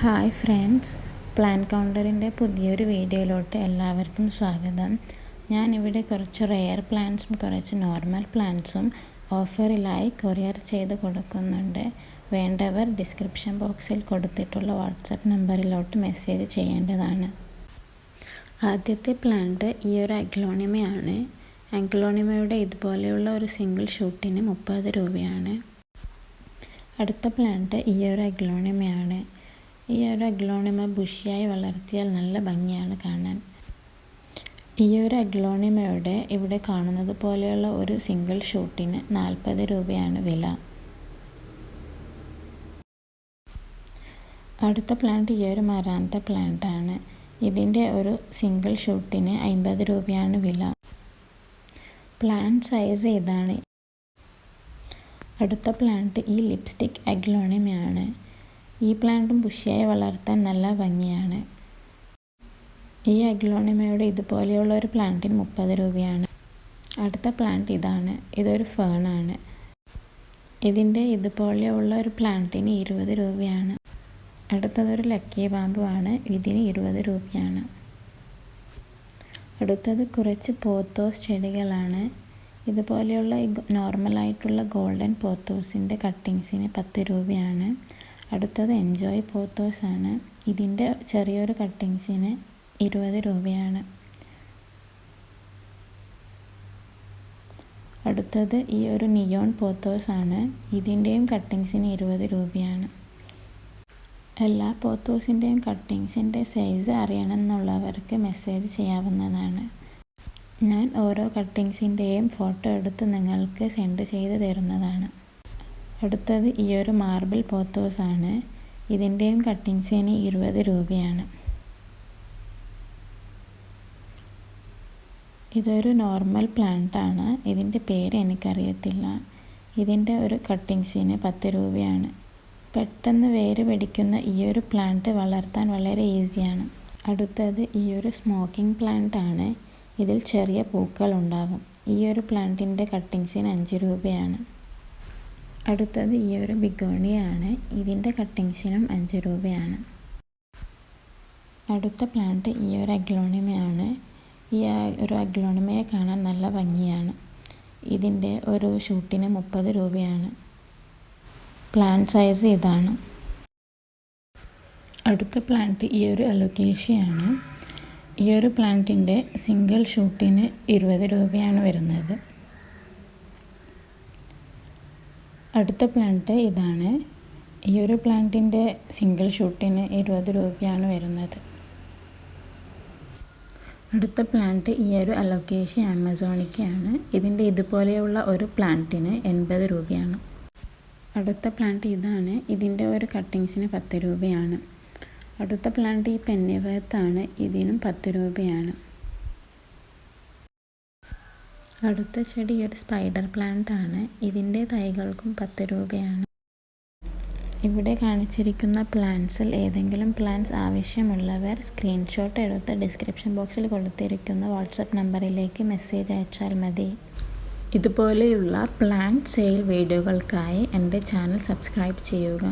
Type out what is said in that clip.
Hi friends, plan കൗണ്ടറിൻ്റെ പുതിയൊരു വീഡിയോയിലോട്ട് എല്ലാവർക്കും സ്വാഗതം. ഞാനിവിടെ കുറച്ച് റെയർ പ്ലാന്റ്സും കുറച്ച് നോർമൽ പ്ലാന്റ്സും ഓഫറിലായി കൊറിയർ ചെയ്ത് കൊടുക്കുന്നുണ്ട്. വേണ്ടവർ ഡിസ്ക്രിപ്ഷൻ ബോക്സിൽ കൊടുത്തിട്ടുള്ള വാട്സപ്പ് നമ്പറിലോട്ട് മെസ്സേജ് ചെയ്യേണ്ടതാണ്. ആദ്യത്തെ പ്ലാന്റ് ഈ ഒരു അഗ്ലോണിമയാണ്. അഗ്ലോണിമയുടെ ഇതുപോലെയുള്ള ഒരു സിംഗിൾ ഷൂട്ടിന് 30 രൂപയാണ്. അടുത്ത പ്ലാന്റ് ഈ ഒരു അഗ്ലോണിമയാണ്. ഈ ഒരു അഗ്ലോണിമ ബുഷിയായി വളർത്തിയാൽ നല്ല ഭംഗിയാണ് കാണാൻ. ഈ ഒരു അഗ്ലോണിമയുടെ ഇവിടെ കാണുന്നത് പോലെയുള്ള ഒരു സിംഗിൾ ഷൂട്ടിന് 40 രൂപയാണ് വില. അടുത്ത പ്ലാന്റ് ഈ ഒരു മരാന്ത പ്ലാന്റ് ആണ്. ഇതിൻ്റെ ഒരു സിംഗിൾ ഷൂട്ടിന് 50 രൂപയാണ് വില. പ്ലാന്റ് സൈസ് ഇതാണ്. അടുത്ത പ്ലാന്റ് ഈ ലിപ്സ്റ്റിക് അഗ്ലോണിമയാണ്. ഈ പ്ലാന്റും ബുഷിയായി വളർത്താൻ നല്ല ഭംഗിയാണ്. ഈ അഗ്ലോണിമയുടെ ഇതുപോലെയുള്ള ഒരു പ്ലാന്റിന് 30 രൂപയാണ്. അടുത്ത പ്ലാന്റ് ഇതാണ്. ഇതൊരു ഫേണാണ്. ഇതിൻ്റെ ഇതുപോലെയുള്ള ഒരു പ്ലാന്റിന് 20 രൂപയാണ്. അടുത്തതൊരു ലക്കി ബാമ്പു ആണ്. ഇതിന് 20 രൂപയാണ്. അടുത്തത് കുറച്ച് പോത്തോസ് ചെടികളാണ്. ഇതുപോലെയുള്ള നോർമലായിട്ടുള്ള ഗോൾഡൻ പോത്തോസിൻ്റെ കട്ടിങ്സിന് 10 രൂപയാണ്. അടുത്തത് എൻജോയ് പോത്തോസ് ആണ്. ഇതിൻ്റെ ചെറിയൊരു കട്ടിങ്സിന് 20 രൂപയാണ്. അടുത്തത് ഈ ഒരു നിയോൺ പോത്തോസ് ആണ്. ഇതിൻ്റെയും കട്ടിങ്സിന് 20 രൂപയാണ്. എല്ലാ പോത്തോസിൻ്റെയും കട്ടിങ്സിൻ്റെ സൈസ് അറിയണമെന്നുള്ളവർക്ക് മെസ്സേജ് ചെയ്യാവുന്നതാണ്. ഞാൻ ഓരോ കട്ടിങ്സിൻ്റെയും ഫോട്ടോ എടുത്ത് നിങ്ങൾക്ക് സെൻഡ് ചെയ്ത് തരുന്നതാണ്. അടുത്തത് ഈ ഒരു മാർബിൾ പോത്തോസ് ആണ്. ഇതിൻ്റെയും കട്ടിങ്സിന് 20 രൂപയാണ്. ഇതൊരു നോർമൽ പ്ലാന്റ് ആണ്. ഇതിൻ്റെ പേര് എനിക്കറിയത്തില്ല. ഇതിൻ്റെ ഒരു കട്ടിങ്സിന് 10 രൂപയാണ്. പെട്ടെന്ന് വേര് പിടിക്കുന്ന ഈ ഒരു പ്ലാന്റ് വളർത്താൻ വളരെ ഈസിയാണ്. അടുത്തത് ഈ ഒരു സ്മോക്കിംഗ് പ്ലാന്റ് ആണ്. ഇതിൽ ചെറിയ പൂക്കൾ ഉണ്ടാകും. ഈ ഒരു പ്ലാന്റിൻ്റെ കട്ടിങ്സിന് 5 രൂപയാണ്. അടുത്തത് ഈ ഒരു ബിഗോണിയാണ്. ഇതിൻ്റെ കട്ടിങ്സിനും 5 രൂപയാണ്. അടുത്ത പ്ലാന്റ് ഈ ഒരു അഗ്ലോണിമയാണ്. ഈ ഒരു അഗ്ലോണിമയെ കാണാൻ നല്ല ഭംഗിയാണ്. ഇതിൻ്റെ ഒരു ഷൂട്ടിന് 30 രൂപയാണ്. പ്ലാന്റ് സൈസ് ഇതാണ്. അടുത്ത പ്ലാന്റ് ഈ ഒരു അലോക്കേഷ്യയാണ്. ഈ ഒരു പ്ലാന്റിൻ്റെ സിംഗിൾ ഷൂട്ടിന് 20 രൂപയാണ് വരുന്നത്. അടുത്ത പ്ലാന്റ് ഇതാണ്. ഈ ഒരു പ്ലാന്റിൻ്റെ സിംഗിൾ ഷൂട്ടിന് 20 രൂപയാണ് വരുന്നത്. അടുത്ത പ്ലാന്റ് ഈ ഒരു അലോക്കേഷ്യ ആമസോണിക്കയാണ്. ഇതിൻ്റെ ഇതുപോലെയുള്ള ഒരു പ്ലാന്റിന് 80 രൂപയാണ്. അടുത്ത പ്ലാന്റ് ഇതാണ്. ഇതിൻ്റെ ഒരു കട്ടിങ്സിന് 10 രൂപയാണ്. അടുത്ത പ്ലാന്റ് ഈ പെന്നിവേർത്താണ്. ഇതിനും 10 രൂപയാണ്. അടുത്ത ചെടി ഒരു സ്പൈഡർ പ്ലാന്റ് ആണ്. ഇതിൻ്റെ തൈകൾക്കും 10 രൂപയാണ്. ഇവിടെ കാണിച്ചിരിക്കുന്ന പ്ലാന്റ്സിൽ ഏതെങ്കിലും പ്ലാന്റ്സ് ആവശ്യമുള്ളവർ സ്ക്രീൻഷോട്ട് എടുത്ത് ഡിസ്ക്രിപ്ഷൻ ബോക്സിൽ കൊടുത്തിരിക്കുന്ന വാട്സപ്പ് നമ്പറിലേക്ക് മെസ്സേജ് അയച്ചാൽ മതി. ഇതുപോലെയുള്ള പ്ലാന്റ് സെയിൽ വീഡിയോകൾക്കായി എൻ്റെ ചാനൽ സബ്സ്ക്രൈബ് ചെയ്യുക.